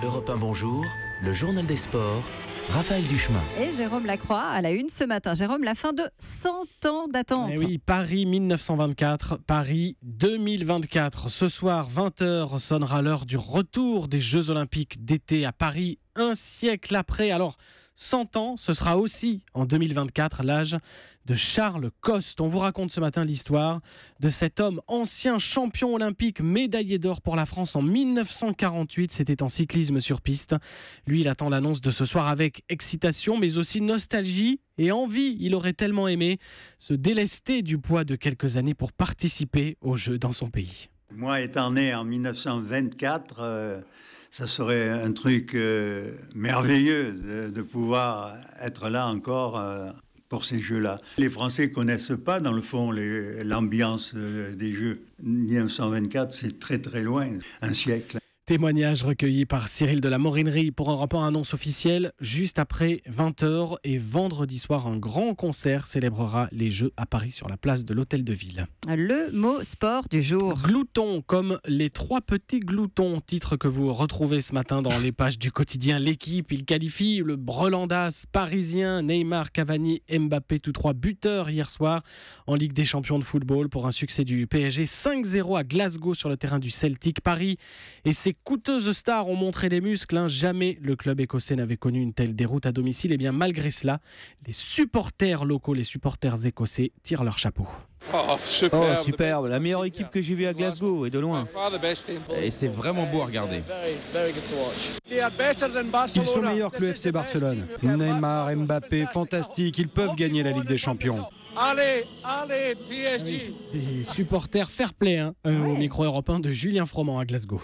Europe 1 Bonjour, le journal des sports, Raphaël Duchemin. Et Jérôme Lacroix à la une ce matin. Jérôme, la fin de 100 ans d'attente. Eh oui, Paris 1924, Paris 2024. Ce soir, 20h, sonnera l'heure du retour des Jeux Olympiques d'été à Paris, un siècle après. Alors, 100 ans, ce sera aussi en 2024 l'âge de Charles Coste. On vous raconte ce matin l'histoire de cet homme ancien champion olympique, médaillé d'or pour la France en 1948. C'était en cyclisme sur piste. Lui, il attend l'annonce de ce soir avec excitation, mais aussi nostalgie et envie. Il aurait tellement aimé se délester du poids de quelques années pour participer aux Jeux dans son pays. Moi, étant né en 1924, ça serait un truc merveilleux de pouvoir être là encore pour ces Jeux-là. Les Français ne connaissent pas, dans le fond, l'ambiance des Jeux. 1924, c'est très très loin, un siècle. Témoignage recueilli par Cyril de la Morinerie pour Europe 1, annonce officielle juste après 20h. Et vendredi soir, un grand concert célébrera les Jeux à Paris sur la place de l'Hôtel de Ville. Le mot sport du jour. Glouton, comme les trois petits gloutons, titre que vous retrouvez ce matin dans les pages du quotidien L'Équipe. Il qualifie le Brelandas parisien Neymar, Cavani, Mbappé, tous trois buteurs hier soir en Ligue des Champions de football pour un succès du PSG 5-0 à Glasgow sur le terrain du Celtic. Paris et ses coûteuses stars ont montré les muscles. Jamais le club écossais n'avait connu une telle déroute à domicile. Et bien malgré cela, les supporters locaux, les supporters écossais tirent leur chapeau. Oh, superbe, la meilleure équipe que j'ai vue à Glasgow et de loin. Et c'est vraiment beau à regarder. Ils sont meilleurs que le FC Barcelone. Neymar, Mbappé, fantastique, ils peuvent gagner la Ligue des Champions. Allez, PSG. Des supporters fair-play au micro européen de Julien Froment à Glasgow.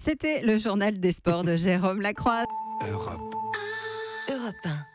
C'était le journal des sports de Jérôme Lacroix. Europe 1.